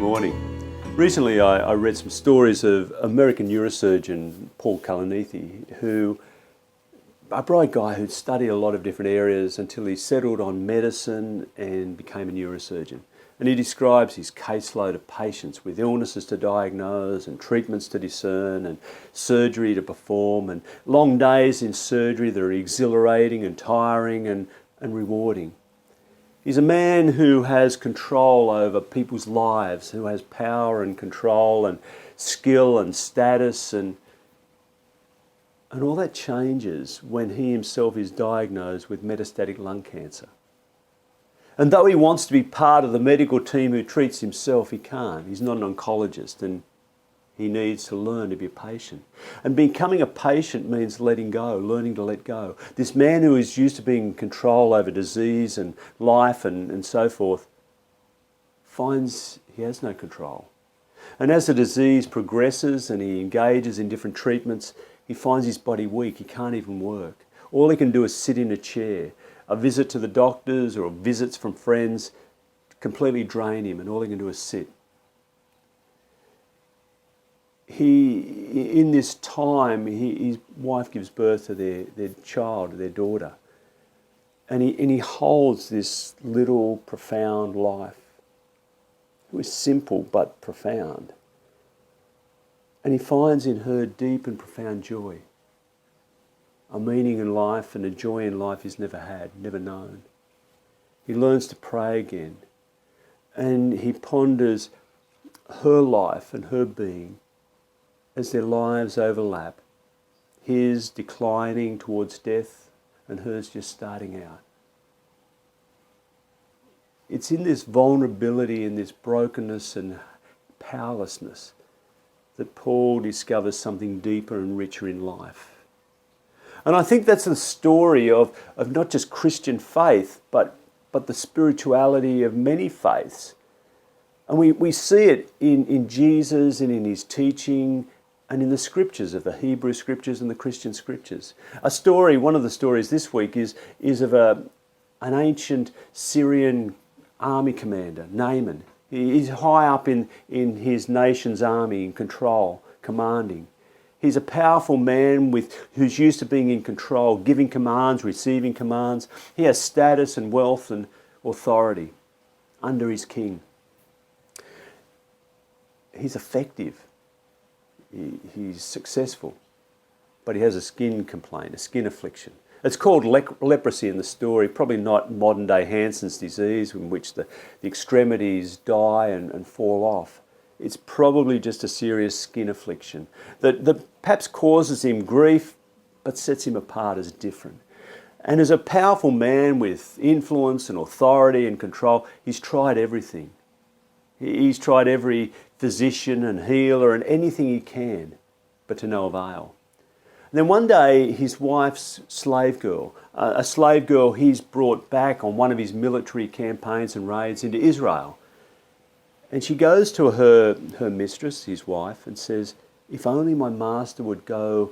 morning. Recently I read some stories of American neurosurgeon Paul Kalanithi, who, a bright guy who'd studied a lot of different areas until he settled on medicine and became a neurosurgeon. And he describes his caseload of patients with illnesses to diagnose and treatments to discern and surgery to perform and long days in surgery that are exhilarating and tiring and rewarding. He's a man who has control over people's lives, who has power and control and skill and status, and all that changes when he himself is diagnosed with metastatic lung cancer. And though he wants to be part of the medical team who treats himself, he can't. He's not an oncologist, and he needs to learn to be a patient. And becoming a patient means letting go, learning to let go. This man who is used to being in control over disease and life and so forth finds he has no control. And as the disease progresses and he engages in different treatments, he finds his body weak. He can't even work. All he can do is sit in a chair. A visit to the doctors or visits from friends completely drain him, and all he can do is sit. In this time, his wife gives birth to their child, their daughter. And he holds this little profound life. It was simple but profound. And he finds in her deep and profound joy. A meaning in life and a joy in life he's never had, never known. He learns to pray again. And he ponders her life and her being as their lives overlap, his declining towards death and hers just starting out. It's in this vulnerability, in this brokenness and powerlessness that Paul discovers something deeper and richer in life. And I think that's the story of not just Christian faith, but the spirituality of many faiths. And we see it in Jesus and in his teaching and in the scriptures, of the Hebrew scriptures and the Christian scriptures. One of the stories this week is of an ancient Syrian army commander, Naaman. He's high up in his nation's army, in control, commanding. He's a powerful man who's used to being in control, giving commands, receiving commands. He has status and wealth and authority under his king. He's effective. He's successful, but he has a skin complaint, a skin affliction. It's called leprosy in the story, probably not modern day Hansen's disease in which the extremities die and fall off. It's probably just a serious skin affliction that perhaps causes him grief but sets him apart as different. And as a powerful man with influence and authority and control, he's tried everything. He's tried every physician and healer and anything he can, but to no avail. And then one day, his wife's slave girl, a slave girl he's brought back on one of his military campaigns and raids into Israel. And she goes to her mistress, his wife, and says, "If only my master would go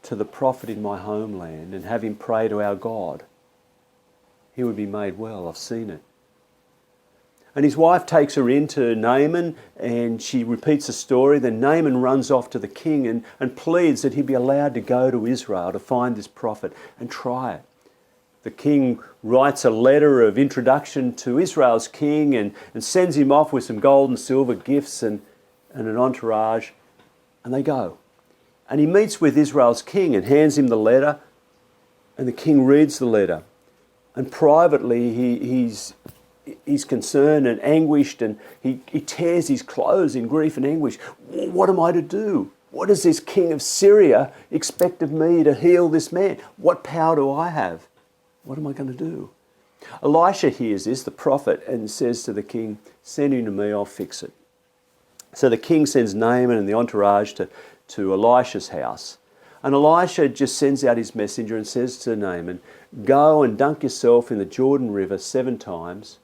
to the prophet in my homeland and have him pray to our God, he would be made well. I've seen it." And his wife takes her into Naaman and she repeats the story. Then Naaman runs off to the king and pleads that he be allowed to go to Israel to find this prophet and try it. The king writes a letter of introduction to Israel's king and sends him off with some gold and silver gifts and an entourage. And they go. And he meets with Israel's king and hands him the letter. And the king reads the letter. And privately he's concerned and anguished, and he tears his clothes in grief and anguish. What am I to do? What does this king of Syria expect of me to heal this man? What power do I have? What am I going to do? Elisha hears this, the prophet, and says to the king, "Send him to me, I'll fix it." So the king sends Naaman and the entourage to Elisha's house. And Elisha just sends out his messenger and says to Naaman, "Go and dunk yourself in the Jordan River 7 times,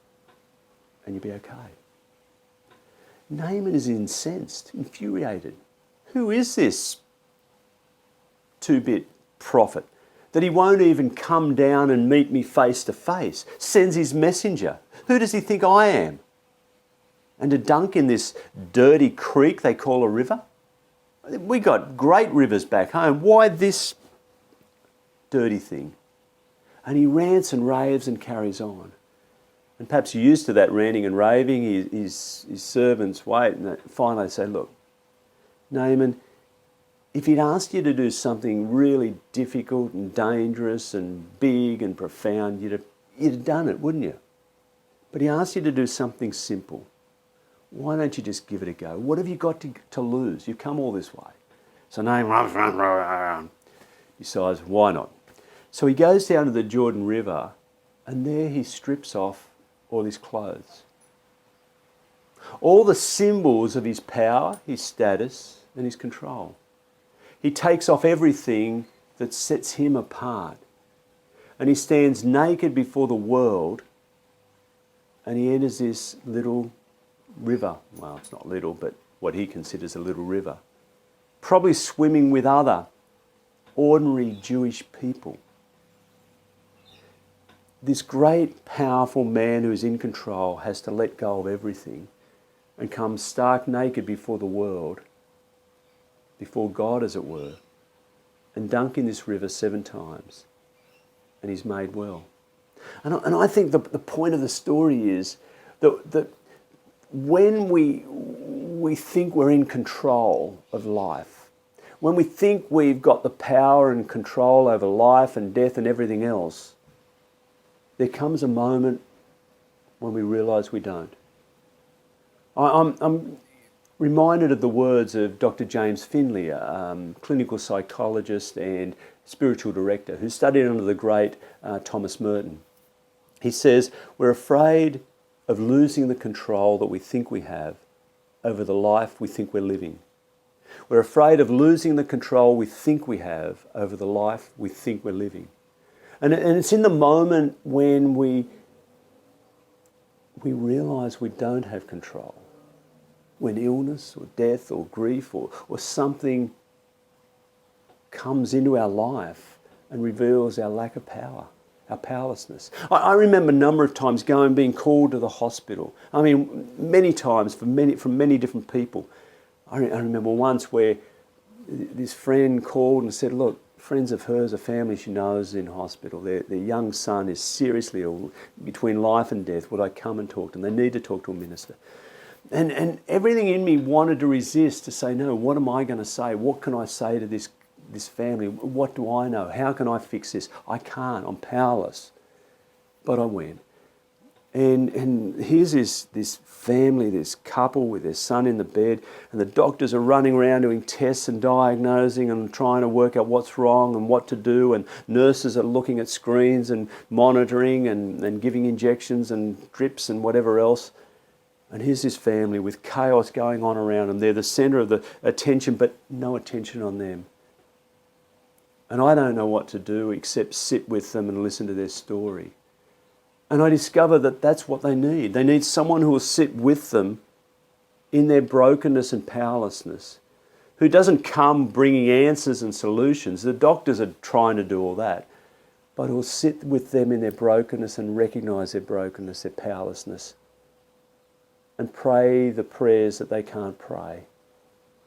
and you'll be okay." Naaman is incensed, infuriated. Who is this two-bit prophet that he won't even come down and meet me face to face? Sends his messenger. Who does he think I am? and to dunk in this dirty creek they call a river. We got great rivers back home. Why this dirty thing? And he rants and raves and carries on. And perhaps used to that ranting and raving, his servants wait, and finally they say, look, Naaman, if he'd asked you to do something really difficult and dangerous and big and profound, you'd have done it, wouldn't you? But he asked you to do something simple. Why don't you just give it a go? What have you got to lose? You've come all this way. So Naaman decides, why not? So he goes down to the Jordan River, and there he strips off all his clothes. All the symbols of his power, his status, and his control. He takes off everything that sets him apart. And he stands naked before the world, and he enters this little river. Well, it's not little, but what he considers a little river. Probably swimming with other ordinary Jewish people. This great, powerful man who is in control has to let go of everything and come stark naked before the world, before God as it were, and dunk in this river 7 times. And he's made well. And I think the point of the story is that when we think we're in control of life, when we think we've got the power and control over life and death and everything else, there comes a moment when we realise we don't. I'm reminded of the words of Dr. James Finley, a clinical psychologist and spiritual director who studied under the great Thomas Merton. He says, we're afraid of losing the control that we think we have over the life we think we're living. We're afraid of losing the control we think we have over the life we think we're living. And it's in the moment when we realise we don't have control. When illness or death or grief or something comes into our life and reveals our lack of power, our powerlessness. I remember a number of times being called to the hospital. I mean, many times from many different people. I remember once where this friend called and said, look, friends of hers, a family she knows is in hospital. Their young son is seriously ill, between life and death. Would I come and talk to them? They need to talk to a minister. And everything in me wanted to resist, to say, no, what am I going to say? What can I say to this family? What do I know? How can I fix this? I can't. I'm powerless. But I went. And here's this family, this couple with their son in the bed, and the doctors are running around doing tests and diagnosing and trying to work out what's wrong and what to do, and nurses are looking at screens and monitoring and giving injections and drips and whatever else. And here's this family with chaos going on around them. They're the centre of the attention, but no attention on them. And I don't know what to do except sit with them and listen to their story. And I discover that that's what they need. They need someone who will sit with them in their brokenness and powerlessness, who doesn't come bringing answers and solutions. The doctors are trying to do all that, but who will sit with them in their brokenness and recognise their brokenness, their powerlessness, and pray the prayers that they can't pray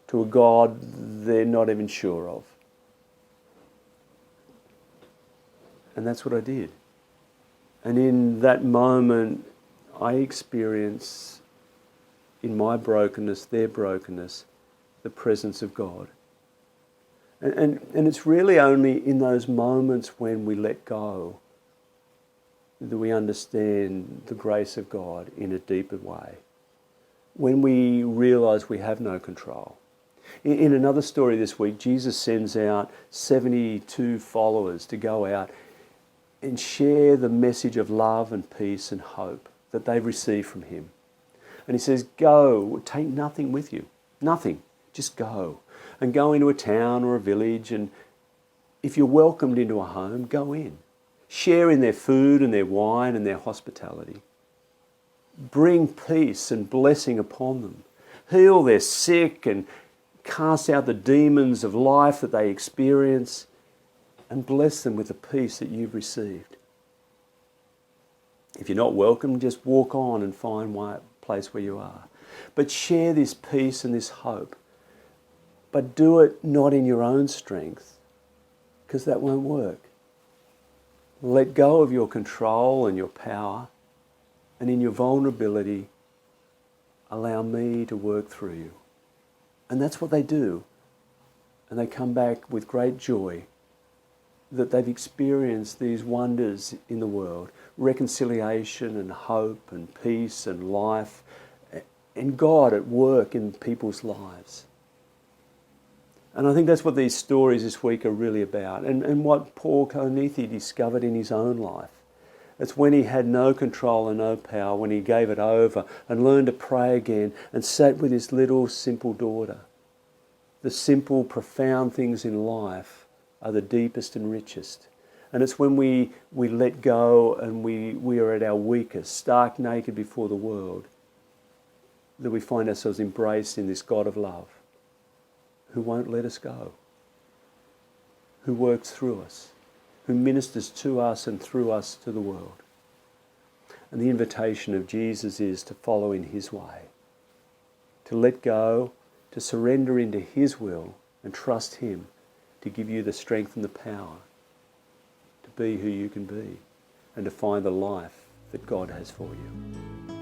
to a God they're not even sure of. And that's what I did. And in that moment, I experience in my brokenness, their brokenness, the presence of God. And it's really only in those moments when we let go that we understand the grace of God in a deeper way. When we realise we have no control. In another story this week, Jesus sends out 72 followers to go out and share the message of love and peace and hope that they've received from him. And he says, go, take nothing with you. Nothing. Just go. And go into a town or a village, and if you're welcomed into a home, go in. Share in their food and their wine and their hospitality. Bring peace and blessing upon them. Heal their sick and cast out the demons of life that they experience, and bless them with the peace that you've received. If you're not welcome, just walk on and find a place where you are. But share this peace and this hope. But do it not in your own strength, because that won't work. Let go of your control and your power, and in your vulnerability, allow me to work through you. And that's what they do. And they come back with great joy that they've experienced these wonders in the world, reconciliation and hope and peace and life, and God at work in people's lives. And I think that's what these stories this week are really about, and what Paul Konethi discovered in his own life. It's when he had no control and no power, when he gave it over and learned to pray again and sat with his little simple daughter. The simple, profound things in life are the deepest and richest. And it's when we let go and we are at our weakest, stark naked before the world, that we find ourselves embraced in this God of love, who won't let us go, who works through us, who ministers to us and through us to the world. And the invitation of Jesus is to follow in his way, to let go, to surrender into his will and trust him to give you the strength and the power to be who you can be and to find the life that God has for you.